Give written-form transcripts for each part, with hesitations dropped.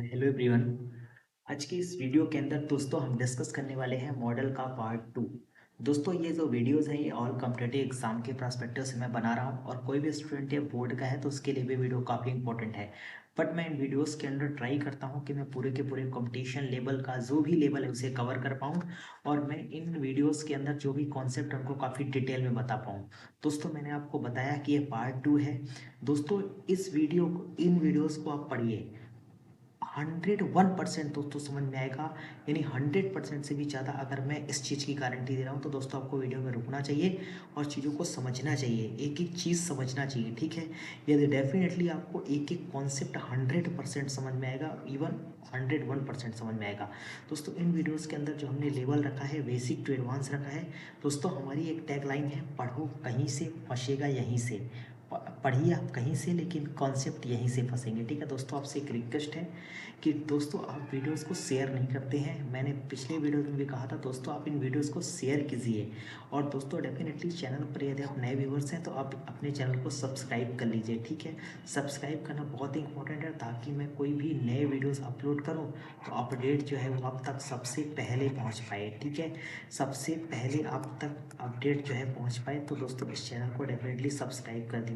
Hello everyone. आज की इस वीडियो के अंदर दोस्तों हम डिस्कस करने वाले हैं मॉडल का पार्ट 2। दोस्तों ये जो वीडियोस हैं ये ऑल कॉम्पिटिटिव एग्जाम के पर्सपेक्टिव से मैं बना रहा हूं और कोई भी स्टूडेंट या बोर्ड का है तो उसके लिए भी वीडियो काफ़ी इंपॉर्टेंट है। बट मैं इन वीडियोस के अंदर ट्राई करता हूं कि मैं पूरे के पूरे कंपटीशन लेवल का जो भी लेवल है उसे कवर कर पाऊँ और मैं इन वीडियोज़ के अंदर जो भी कॉन्सेप्ट है उनको काफ़ी डिटेल में बता पाऊँ। दोस्तों मैंने आपको बताया कि ये पार्ट 2 है। दोस्तों इस वीडियो को इन वीडियोज़ को आप पढ़िए, 101% दोस्तों समझ में आएगा। यानी 100% से भी ज़्यादा अगर मैं इस चीज़ की गारंटी दे रहा हूँ तो दोस्तों आपको वीडियो में रुकना चाहिए और चीज़ों को समझना चाहिए, एक एक चीज़ समझना चाहिए। ठीक है, यदि डेफिनेटली आपको एक एक कॉन्सेप्ट 100% समझ में आएगा, इवन 101% समझ में आएगा। दोस्तों इन वीडियोज़ के अंदर जो हमने लेवल रखा है बेसिक टू एडवांस रखा है। दोस्तों हमारी एक टैगलाइन है, पढ़ो कहीं से फंसेगा यहीं से। पढ़िए आप कहीं से लेकिन कॉन्सेप्ट यहीं से फंसेंगे। ठीक है दोस्तों, आपसे एक रिक्वेस्ट है कि दोस्तों आप वीडियोस को शेयर नहीं करते हैं। मैंने पिछले वीडियो में भी कहा था दोस्तों आप इन वीडियोस को शेयर कीजिए। और दोस्तों डेफिनेटली चैनल पर यदि आप नए व्यूवर्स हैं तो आप अपने चैनल को सब्सक्राइब कर लीजिए। ठीक है, सब्सक्राइब करना बहुत ही इंपॉर्टेंट है ताकि मैं कोई भी नए वीडियोस अपलोड करूं तो अपडेट जो है वो आप तक सबसे पहले पहुंच पाए। ठीक है, सबसे पहले आप तक अपडेट जो है पहुंच पाए। तो दोस्तों इस चैनल को डेफिनेटली सब्सक्राइब कर दीजिए।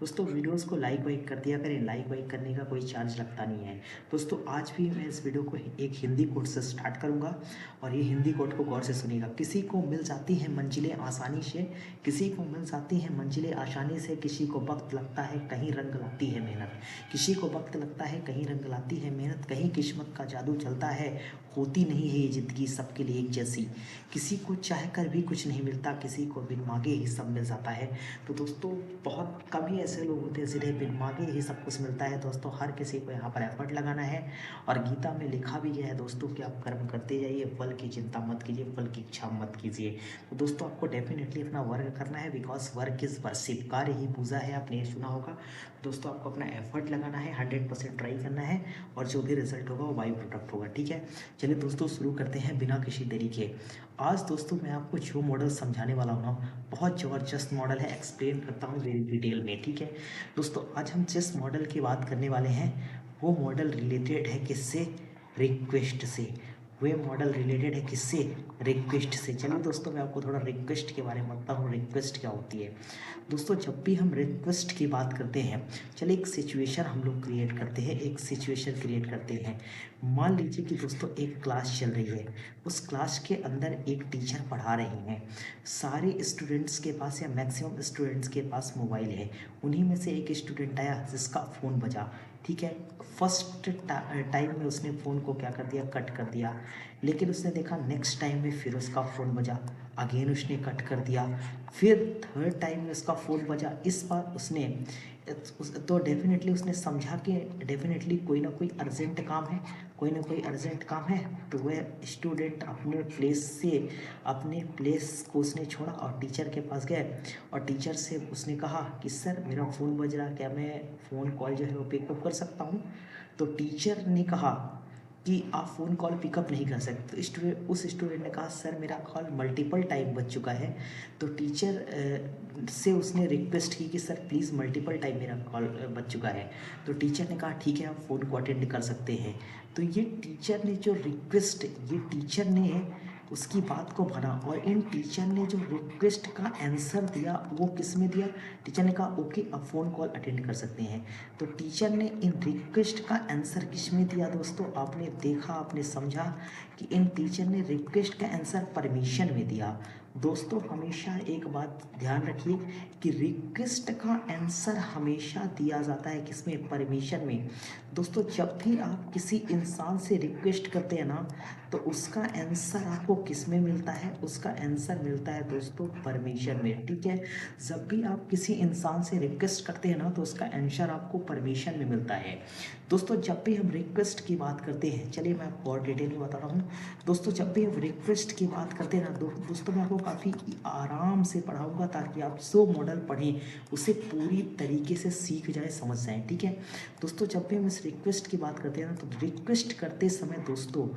दोस्तों वीडियोस को लाइक वाइक कर दिया करें, लाइक वाइक करने का कोई चार्ज लगता नहीं है। दोस्तों आज भी मैं इस वीडियो को एक हिंदी कोट से स्टार्ट करूंगा और ये हिंदी कोट को गौर से सुनिएगा। किसी को मिल जाती हैं मंजिलें आसानी से, किसी को मिल जाती हैं मंजिलें आसानी से, किसी को वक्त लगता है कहीं रंग लाती है मेहनत। किसी को वक्त लगता है कहीं रंग लाती है मेहनत, कहीं किस्मत का जादू चलता है, होती नहीं है ये ज़िंदगी सबके लिए एक जैसी। किसी को चाह कर भी कुछ नहीं मिलता, किसी को बिन मांगे ही सब मिल जाता है। तो दोस्तों बहुत कम ही ऐसे लोग होते हैं जिन्हें बिन मांगे ही सब कुछ मिलता है। दोस्तों हर किसी को यहाँ पर एफर्ट लगाना है और गीता में लिखा भी गया है दोस्तों कि आप कर्म करते जाइए, फल की चिंता मत कीजिए, फल की इच्छा मत कीजिए। तो दोस्तों आपको डेफिनेटली अपना वर्क करना है, बिकॉज वर्क इज वर्शिप, कार्य ही पूजा है, आपने ये सुना होगा। दोस्तों आपको अपना एफर्ट लगाना है, 100% ट्राई करना है और जो भी रिजल्ट होगा वो बाई प्रोडक्ट होगा। ठीक है, चलिए दोस्तों शुरू करते हैं बिना किसी देरी के। आज दोस्तों मैं आपको जो मॉडल समझाने वाला हूँ ना बहुत ज़बरदस्त मॉडल है, एक्सप्लेन करता हूँ वेरी डिटेल में। ठीक है दोस्तों, आज हम जिस मॉडल की बात करने वाले हैं वो मॉडल रिलेटेड है किससे? रिक्वेस्ट से। वे मॉडल रिलेटेड है किससे? रिक्वेस्ट से। चलिए दोस्तों मैं आपको थोड़ा रिक्वेस्ट के बारे में बताता हूँ, रिक्वेस्ट क्या होती है। दोस्तों जब भी हम रिक्वेस्ट की बात करते हैं, चलिए एक सिचुएशन हम लोग क्रिएट करते हैं, एक सिचुएशन क्रिएट करते हैं। मान लीजिए कि दोस्तों एक क्लास चल रही है, उस क्लास के अंदर एक टीचर पढ़ा रहे हैं, सारे स्टूडेंट्स के पास या मैक्सिमम स्टूडेंट्स के पास मोबाइल है। उन्हीं में से एक स्टूडेंट आया जिसका फ़ोन बजा। ठीक है, फर्स्ट टाइम में उसने फ़ोन को क्या कर दिया? कट कर दिया। लेकिन उसने देखा नेक्स्ट टाइम में फिर उसका फ़ोन बजा, अगेन उसने कट कर दिया। फिर थर्ड टाइम में उसका फ़ोन बजा, इस बार उसने तो डेफिनेटली उसने समझा कि डेफिनेटली कोई ना कोई अर्जेंट काम है, कोई ना कोई अर्जेंट काम है। तो वह स्टूडेंट अपने प्लेस को उसने छोड़ा और टीचर के पास गए और टीचर से उसने कहा कि सर मेरा फ़ोन बज रहा, क्या मैं फ़ोन कॉल जो है वो पिकअप कर सकता हूँ? तो टीचर ने कहा कि आप फ़ोन कॉल पिकअप नहीं कर सकते। तो उस स्टूडेंट ने कहा सर मेरा कॉल मल्टीपल टाइम बज चुका है। तो टीचर से उसने रिक्वेस्ट की कि सर प्लीज़ मल्टीपल टाइम मेरा कॉल बज चुका है। तो टीचर ने कहा ठीक है आप फ़ोन को अटेंड कर सकते हैं। तो ये टीचर ने जो रिक्वेस्ट, ये टीचर ने उसकी बात को भरा और इन टीचर ने जो रिक्वेस्ट का आंसर दिया वो किस में दिया? टीचर ने कहा ओके आप फ़ोन कॉल अटेंड कर सकते हैं। तो टीचर ने इन रिक्वेस्ट का आंसर किस में दिया? दोस्तों आपने देखा, आपने समझा कि इन टीचर ने रिक्वेस्ट का आंसर परमिशन में दिया। दोस्तों हमेशा एक बात ध्यान रखिए कि रिक्वेस्ट का आंसर हमेशा दिया जाता है किसमें? परमिशन में। दोस्तों जब भी आप किसी इंसान से रिक्वेस्ट करते हैं ना तो उसका आंसर आपको किस में मिलता है? उसका आंसर मिलता है दोस्तों परमिशन में। ठीक है, जब भी आप किसी इंसान से रिक्वेस्ट करते हैं ना तो उसका आंसर आपको परमिशन में मिलता है। दोस्तों जब भी हम रिक्वेस्ट की बात करते हैं, चलिए मैं आपको और डिटेल में बता रहा हूँ। दोस्तों जब भी हम रिक्वेस्ट की बात करते हैं ना दोस्तों मैं आपको काफ़ी आराम से पढ़ाऊँगा ताकि आप जो मॉडल पढ़ें उसे पूरी तरीके से सीख जाए, समझ जाएँ। ठीक है दोस्तों, जब भी हम इस रिक्वेस्ट की बात करते हैं ना तो रिक्वेस्ट करते समय दोस्तों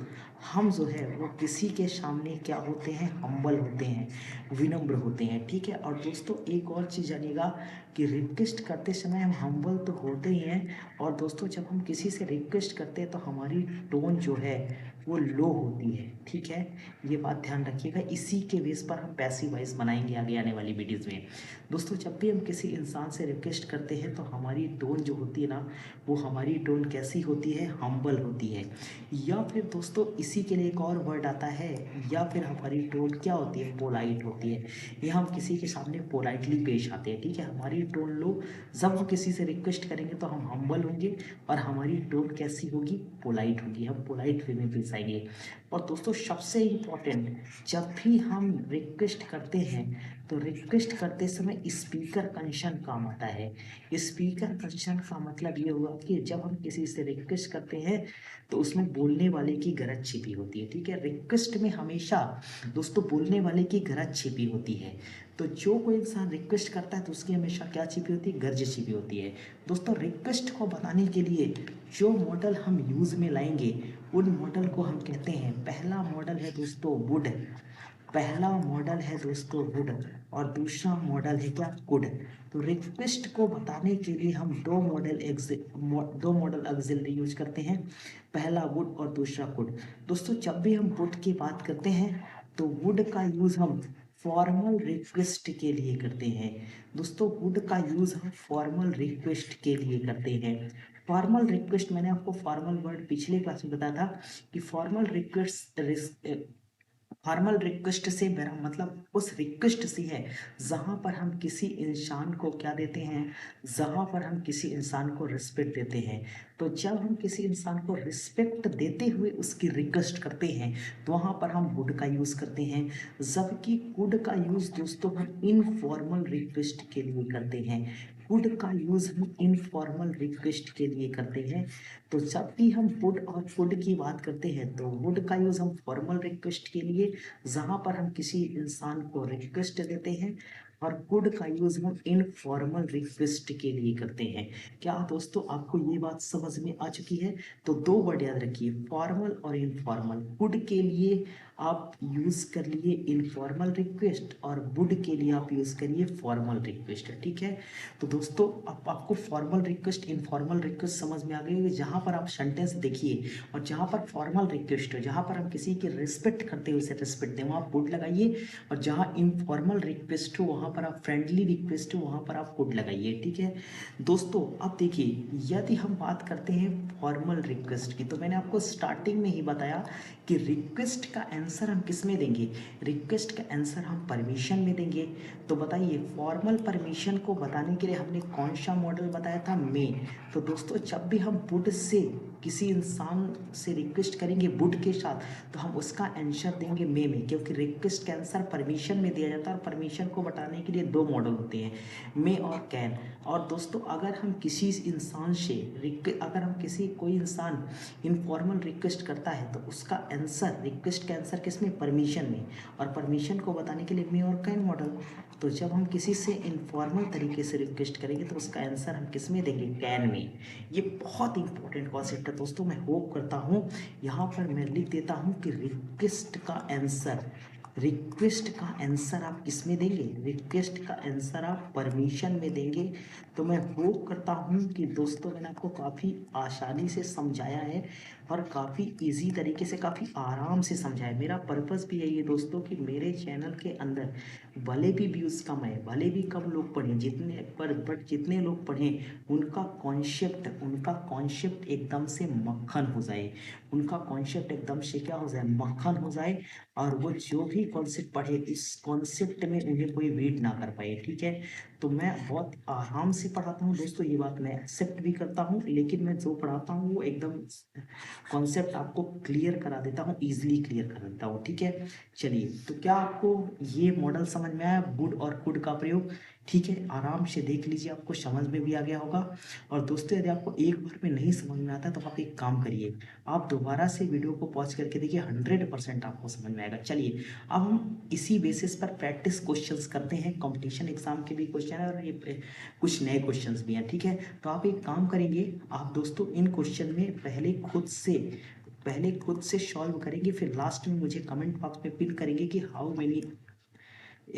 हम जो है वो किसी के सामने क्या होते हैं? हम्बल होते हैं, विनम्र होते हैं। ठीक है, और दोस्तों एक और चीज़ जानिएगा कि रिक्वेस्ट करते समय हम हम्बल तो होते ही हैं और दोस्तों जब हम किसी से रिक्वेस्ट करते हैं तो हमारी टोन जो है वो लो होती है, ठीक है, ये बात ध्यान रखिएगा। इसी के बेस पर हम पैसिव वॉइस बनाएंगे आगे आने वाली वीडियोज़ में। दोस्तों जब भी हम किसी इंसान से रिक्वेस्ट करते हैं तो हमारी टोन जो होती है ना, वो हमारी टोन कैसी होती है, हम्बल होती है। या फिर दोस्तों इसी के लिए एक और वर्ड आता है, या फिर हमारी टोन क्या होती है, पोलाइट होती है। ये हम किसी के सामने पोलाइटली पेश आते हैं, ठीक है। हमारी टोन लो, जब हम किसी से रिक्वेस्ट करेंगे तो हम हम्बल होंगे, और हमारी टोन कैसी होगी, पोलाइट होगी, हम पोलाइट वे में पेश आएंगे। और दोस्तों सबसे इम्पोर्टेंट, जब भी हम रिक्वेस्ट करते हैं तो रिक्वेस्ट करते समय स्पीकर कंसर्न काम आता है। स्पीकर कंसर्न का मतलब ये हुआ कि जब हम किसी से रिक्वेस्ट करते हैं तो उसमें बोलने वाले की गरज छिपी होती है, ठीक है। रिक्वेस्ट में हमेशा दोस्तों बोलने वाले की गरज छिपी होती है। तो जो कोई इंसान रिक्वेस्ट करता है तो उसकी हमेशा क्या छिपी होती है, गर्ज छिपी होती है। दोस्तों रिक्वेस्ट को बताने के लिए जो मॉडल हम यूज़ में लाएंगे उन मॉडल को हम कहते हैं, पहला मॉडल है दोस्तों वुड, पहला मॉडल है दोस्तों वुड, और दूसरा मॉडल है क्या, कुड। तो रिक्वेस्ट को बताने के लिए हम दो मॉडल ऑक्सिलरी यूज करते हैं, पहला वुड और दूसरा कुड। दोस्तों जब भी हम वुड की बात करते हैं तो वुड का यूज हम फॉर्मल रिक्वेस्ट के लिए करते हैं। दोस्तों वुड का यूज हम फॉर्मल रिक्वेस्ट के लिए करते हैं। फॉर्मल रिक्वेस्ट, मैंने आपको फॉर्मल वर्ड पिछले क्लास में बताया था कि फॉर्मल रिक्वेस्ट से मेरा मतलब उस रिक्वेस्ट से है जहाँ पर हम किसी इंसान को क्या देते हैं, जहाँ पर हम किसी इंसान को रिस्पेक्ट देते हैं। तो जब हम किसी इंसान को रिस्पेक्ट देते हुए उसकी रिक्वेस्ट करते हैं तो वहाँ पर हम वुड का यूज़ करते हैं, जबकि कुड का यूज़ दोस्तों हम इनफॉर्मल रिक्वेस्ट के लिए करते हैं। वुड का यूज़ हम इनफॉर्मल रिक्वेस्ट के लिए करते हैं। तो जब भी हम वुड और कुड की बात करते हैं तो वुड का यूज़ हम फॉर्मल रिक्वेस्ट के लिए, जहाँ पर हम किसी इंसान को रिक्वेस्ट देते हैं, और कुड का यूज़ हम इनफॉर्मल रिक्वेस्ट के लिए करते हैं। क्या दोस्तों आपको ये बात समझ में आ चुकी है? तो दो वर्ड याद रखिए, फॉर्मल और इनफॉर्मल। कुड के लिए आप यूज़ कर लिए इनफॉर्मल रिक्वेस्ट, और वुड के लिए आप यूज़ करिए फॉर्मल रिक्वेस्ट, ठीक है। तो दोस्तों अब आपको फॉर्मल रिक्वेस्ट इनफॉर्मल रिक्वेस्ट समझ में आ गई होगी। जहाँ पर आप सेंटेंस देखिए और जहाँ पर फॉर्मल रिक्वेस्ट हो, जहाँ पर हम किसी की रिस्पेक्ट करते हुए उसे रिस्पेक्ट दें, वहाँ आप वुड लगाइए, और जहाँ इनफॉर्मल रिक्वेस्ट हो, वहाँ पर आप फ्रेंडली रिक्वेस्ट हो, वहाँ पर आप वुड लगाइए, ठीक है। दोस्तों अब देखिए, यदि हम बात करते हैं फॉर्मल रिक्वेस्ट की, तो मैंने आपको स्टार्टिंग में ही बताया कि रिक्वेस्ट का आंसर हम किस में देंगे, रिक्वेस्ट का आंसर हम परमिशन में देंगे। तो बताइए फॉर्मल परमिशन को बताने के लिए हमने कौन सा मॉडल बताया था, मे। तो दोस्तों जब भी हम वुड से किसी इंसान से रिक्वेस्ट करेंगे वुड के साथ, तो हम उसका आंसर देंगे मे में, क्योंकि रिक्वेस्ट का आंसर परमिशन में दिया जाता है, और परमिशन को बताने के लिए दो मॉडल होते हैं, मे और कैन। और दोस्तों अगर हम किसी इंसान से अगर हम किसी कोई इंसान इनफॉर्मल रिक्वेस्ट करता है तो उसका आंसर, रिक्वेस्ट का आंसर किस में, परमिशन में, और परमिशन को बताने के लिए मे और कैन मॉडल। तो जब हम किसी से इनफॉर्मल तरीके से रिक्वेस्ट करेंगे तो उसका आंसर हम किस में देंगे, कैन में। ये बहुत इंपॉर्टेंट कॉन्सेप्ट है दोस्तों, मैं होप करता हूँ यहाँ पर मैं लिख देता हूँ कि रिक्वेस्ट का आंसर आप किस में देंगे, रिक्वेस्ट का आंसर आप परमिशन में देंगे। तो मैं होप करता हूँ कि दोस्तों मैंने आपको काफ़ी आसानी से समझाया है, और काफ़ी इजी तरीके से, काफ़ी आराम से समझाया। मेरा पर्पस भी यही है दोस्तों कि मेरे चैनल के अंदर भले भी व्यूज़ कम आए, भले भी कम लोग पढ़ें, बट जितने लोग पढ़ें उनका कॉन्सेप्ट एकदम से मक्खन हो जाए, उनका कॉन्सेप्ट एकदम से क्या हो जाए, मक्खन हो जाए, और वो जो भी कॉन्सेप्ट पढ़े इस कॉन्सेप्ट में उन्हें कोई रीड ना कर पाए, ठीक है। तो मैं बहुत आराम से पढ़ाता हूँ दोस्तों, ये बात मैं एक्सेप्ट भी करता हूँ, लेकिन मैं जो पढ़ाता हूँ वो एकदम कॉन्सेप्ट आपको क्लियर करा देता हूँ, इजीली क्लियर करा देता हूँ, ठीक है। चलिए, तो क्या आपको ये मॉडल समझ में आया, वुड और कुड का प्रयोग? ठीक है, आराम से देख लीजिए, आपको समझ में भी आ गया होगा। और दोस्तों यदि आपको एक बार में नहीं समझ में आता तो आप एक काम करिए, आप दोबारा से वीडियो को पॉज करके देखिए, 100% आपको समझ में आएगा। चलिए अब हम इसी बेसिस पर प्रैक्टिस क्वेश्चंस करते हैं, कंपटीशन एग्जाम के भी क्वेश्चन है और ये कुछ नए क्वेश्चंस भी हैं, ठीक है। तो आप एक काम करेंगे, आप दोस्तों इन क्वेश्चन में पहले खुद से सॉल्व करेंगे, फिर लास्ट में मुझे कमेंट बॉक्स में पिन करेंगे कि हाउ मेनी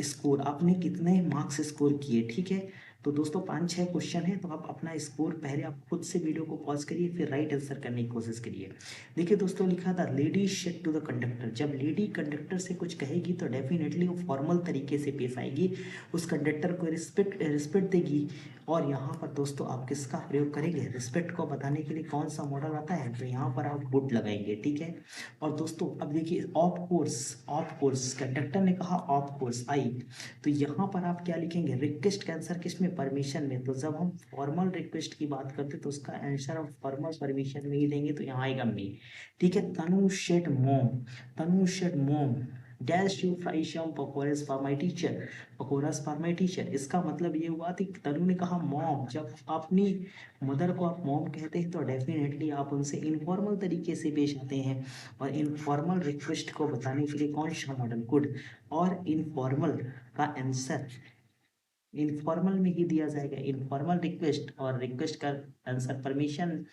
स्कोर, आपने कितने मार्क्स स्कोर किए, ठीक है। तो दोस्तों 5-6 क्वेश्चन है, तो आप अपना स्कोर पहले आप खुद से वीडियो को पॉज करिए, फिर राइट आंसर करने की कोशिश करिए। देखिए दोस्तों, लिखा था lady said to the conductor. जब लेडी कंडक्टर से कुछ कहेगी तो डेफिनेटली वो फॉर्मल तरीके से पेश आएगी, उस कंडक्टर को रिस्पेक्ट देगी। और यहाँ पर दोस्तों आप किसका प्रयोग करेंगे, रिस्पेक्ट को बताने के लिए कौन सा मॉडल आता है, तो यहाँ पर आप वुड लगाएंगे, ठीक है। और दोस्तों अब देखिए ऑफ कोर्स कंडक्टर ने कहा ऑफ कोर्स आई, तो यहाँ पर आप क्या लिखेंगे, रिक्वेस्ट का आंसर किस में, परमिशन में। तो जब हम फॉर्मल रिक्वेस्ट की बात करते हैं तो उसका आंसर हम फॉर्मल परमिशन में ही देंगे, तो यहाँ आएगा मी, ठीक है। Tanu said mom dash you fry some pakoras for my teacher, pakoras for my teacher. इसका मतलब ये हुआ कि तनु ने कहा मॉम। जब अपनी मदर को आप मॉम कहते हैं तो डेफिनेटली आप उनसे इनफॉर्मल तरीके से पेश आते हैं, और इनफॉर्मल रिक्वेस्ट को बताने के लिए कौन सा मॉडल, गुड। और इनफॉर्मल का आंसर इनफॉर्मल में ही दिया जाएगा, इनफॉर्मल रिक्वेस्ट, और रिक्वेस्ट का आंसर परमिशन।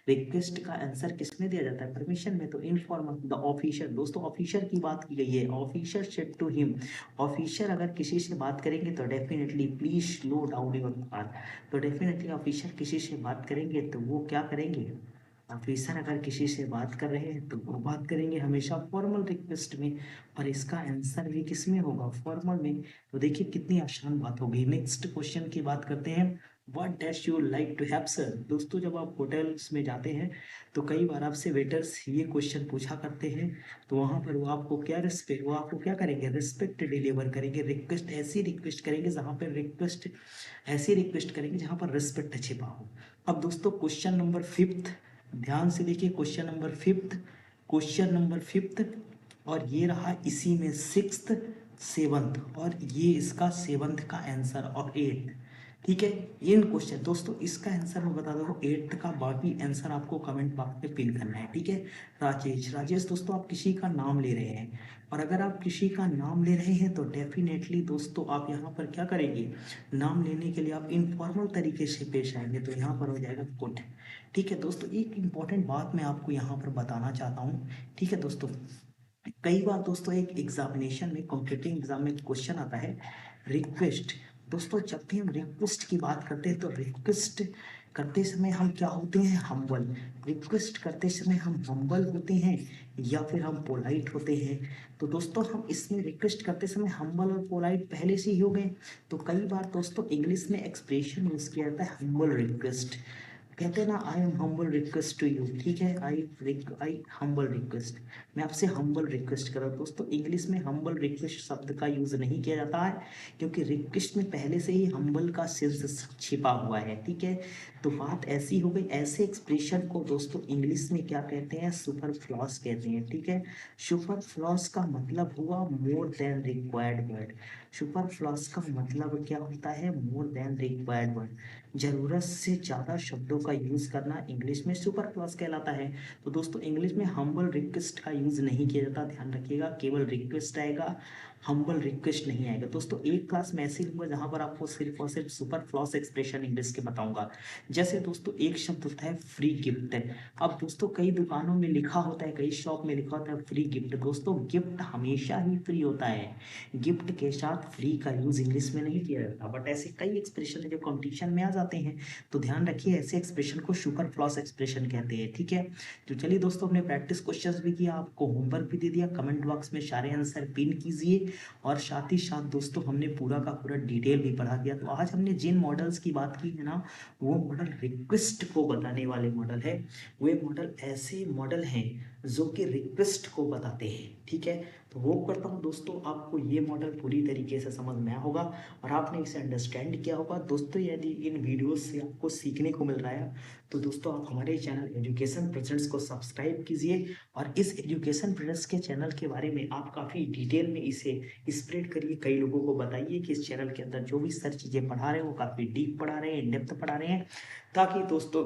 रिक्वेस्ट का आंसर किस में दिया जाता है, परमिशन में। तो इनफॉर्मल द ऑफिसर, दोस्तों ऑफिसर की बात की गई है, officer said to him. Officer अगर किसी से बात करेंगे तो definitely please slow down your car. तो डेफिनेटली ऑफिसर किसी से बात करेंगे तो वो क्या करेंगे, ऑफिसर अगर किसी से बात कर रहे हैं तो वो बात करेंगे हमेशा फॉर्मल रिक्वेस्ट में, और इसका आंसर भी किस में होगा, फॉर्मल में। तो देखिए कितनी आसान बात हो गई। नेक्स्ट क्वेश्चन की बात करते हैं, what dash you like to have sir. दोस्तों जब आप होटल्स में जाते हैं तो कई बार आपसे वेटर्स ये क्वेश्चन पूछा करते हैं, तो वहाँ पर वो आपको क्या करेंगे, रिस्पेक्ट डिलीवर करेंगे, रिक्वेस्ट ऐसी रिक्वेस्ट करेंगे जहाँ पर रिक्वेस्ट ऐसी रिक्वेस्ट करेंगे जहाँ पर रिस्पेक्ट छिपा हो। अब दोस्तों क्वेश्चन नंबर 5, ध्यान से देखिए, क्वेश्चन नंबर 5, और ये रहा इसी में 6th 7th, और ये इसका 7th का आंसर और 8th, ठीक है। इन क्वेश्चन दोस्तों इसका आंसर मैं बता दूँ 8th का, बाकी आंसर आपको कमेंट बॉक्स में पिन करना है, ठीक है। राजेश दोस्तों आप किसी का नाम ले रहे हैं, और अगर आप किसी का नाम ले रहे हैं तो डेफिनेटली दोस्तों आप यहाँ पर क्या करेंगे, नाम लेने के लिए आप इनफॉर्मल तरीके से पेश आएंगे, तो यहाँ पर हो जाएगा गुड, ठीक है। दोस्तों एक इम्पॉर्टेंट बात मैं आपको यहाँ पर बताना चाहता हूँ, ठीक है दोस्तों। कई बार दोस्तों एक एग्जामिनेशन में, कॉम्पिटिटिव एग्जाम में क्वेश्चन आता है रिक्वेस्ट। दोस्तों जब भी हम रिक्वेस्ट की बात करते हैं तो रिक्वेस्ट करते समय हम क्या होते हैं, हम्बल। रिक्वेस्ट करते समय हम हम्बल होते हैं या फिर हम पोलाइट होते हैं। तो दोस्तों हम इसमें रिक्वेस्ट करते समय हम्बल और पोलाइट पहले से ही हो गए। तो कई बार दोस्तों इंग्लिश में एक्सप्रेशन यूज किया जाता है हम्बल रिक्वेस्ट, कहते हैं ना I am humble request to you, ठीक है। आई हम्बल रिक्वेस्ट, मैं आपसे हम्बल रिक्वेस्ट कर रहा हूँ। दोस्तों इंग्लिश में हम्बल रिक्वेस्ट शब्द का यूज नहीं किया जाता है, क्योंकि रिक्वेस्ट में पहले से ही हम्बल का सेंस छिपा हुआ है, ठीक है। तो बात ऐसी हो गई। ऐसे एक्सप्रेशन को दोस्तों इंग्लिश में क्या कहते हैं, सुपरफ्लॉस कहते हैं, ठीक है। सुपरफ्लॉस का मतलब हुआ मोर देन रिक्वायर्ड वर्ड। सुपरफ्लॉस का मतलब क्या होता है, मोर देन रिक्वायर्ड वर्ड, जरूरत से ज़्यादा शब्दों का यूज़ करना इंग्लिश में सुपरफ्लूअस कहलाता है। तो दोस्तों इंग्लिश में हम्बल रिक्वेस्ट का यूज़ नहीं किया जाता, ध्यान रखिएगा, केवल रिक्वेस्ट आएगा, हम्बल रिक्वेस्ट नहीं आएगा। दोस्तों एक क्लास मैं ऐसी लूंगा जहां पर आपको सिर्फ और सिर्फ सुपरफ्लूअस एक्सप्रेशन इंग्लिश के बताऊंगा। जैसे दोस्तों एक शब्द होता है फ्री गिफ्ट। अब दोस्तों कई दुकानों में लिखा होता है, कई शॉप में लिखा होता है फ्री गिफ्ट। दोस्तों गिफ्ट हमेशा ही फ्री होता है, गिफ्ट के साथ फ्री का यूज इंग्लिश में नहीं किया जाता। बट ऐसे कई एक्सप्रेशन है जो कंपटीशन में आ जाते हैं, तो ध्यान रखिए ऐसे एक्सप्रेशन को सुपरफ्लूअस एक्सप्रेशन कहते हैं, ठीक है। तो चलिए दोस्तों हमने प्रैक्टिस क्वेश्चंस भी किया, आपको होमवर्क भी दे दिया, कमेंट बॉक्स में सारे आंसर पिन कीजिए, और साथ ही साथ दोस्तों हमने पूरा का पूरा डिटेल भी पढ़ा दिया। तो आज हमने जिन मॉडल्स की बात की है ना, वो मॉडल रिक्वेस्ट को बताने वाले मॉडल है। वे मॉडल ऐसे मॉडल हैं जो कि रिक्वेस्ट को बताते हैं, ठीक है। तो होप करता हूँ दोस्तों आपको ये मॉडल पूरी तरीके से समझ में आया होगा और आपने इसे अंडरस्टैंड किया होगा। दोस्तों यदि इन वीडियोस से आपको सीखने को मिल रहा है तो दोस्तों आप हमारे चैनल एजुकेशन प्रेजेंट्स को सब्सक्राइब कीजिए, और इस एजुकेशन प्रेजेंट्स के चैनल के बारे में आप काफ़ी डिटेल में इसे स्प्रेड करिए, कई लोगों को बताइए कि इस चैनल के अंदर जो भी सर चीज़ें पढ़ा रहे हैं वो काफ़ी डीप पढ़ा रहे हैं, इन डेप्थ पढ़ा रहे हैं, ताकि दोस्तों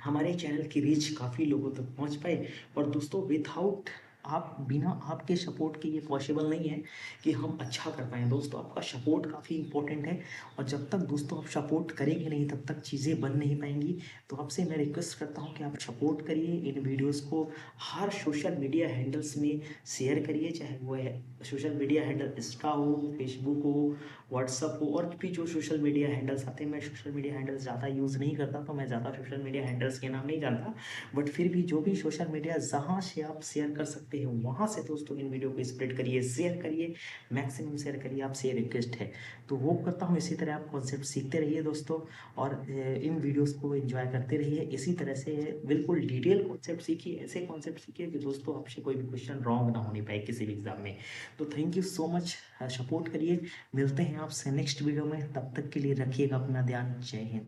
हमारे चैनल की रीच काफ़ी लोगों तक पहुंच पाए। और दोस्तों विदाउट आप बिना आपके सपोर्ट के ये पॉसिबल नहीं है कि हम अच्छा कर पाएँ। दोस्तों आपका सपोर्ट काफ़ी इम्पोर्टेंट है और जब तक दोस्तों आप सपोर्ट करेंगे नहीं तब तक चीज़ें बन नहीं पाएँगी। तो आपसे मैं रिक्वेस्ट करता हूँ कि आप सपोर्ट करिए, इन वीडियोज़ को हर सोशल मीडिया हैंडल्स में शेयर करिए, चाहे वो है सोशल मीडिया हैंडल इंस्टा हो, फेसबुक हो, व्हाट्सएप हो और भी जो सोशल मीडिया हैंडल्स आते हैं। मैं सोशल मीडिया हैंडल्स ज़्यादा यूज़ नहीं करता, तो मैं ज़्यादा सोशल मीडिया हैंडल्स के नाम नहीं जानता। बट फिर भी जो भी सोशल मीडिया जहाँ से आप शेयर कर सकते हैं वहाँ से दोस्तों इन वीडियो को स्प्रेड करिए, शेयर करिए, मैक्सिमम शेयर करिए, आपसे ये रिक्वेस्ट है। तो वो करता हूँ, इसी तरह आप कॉन्सेप्ट सीखते रहिए दोस्तों और इन वीडियोस को एंजॉय करते रहिए। इसी तरह से बिल्कुल डिटेल कॉन्सेप्ट सीखिए, ऐसे कॉन्सेप्ट सीखिए कि दोस्तों आपसे कोई भी क्वेश्चन रॉन्ग ना होने पाए किसी भी एग्जाम में। तो thank you so much, support करिए। मिलते हैं आपसे नेक्स्ट वीडियो में, तब तक के लिए रखिएगा अपना ध्यान। जय हिंद।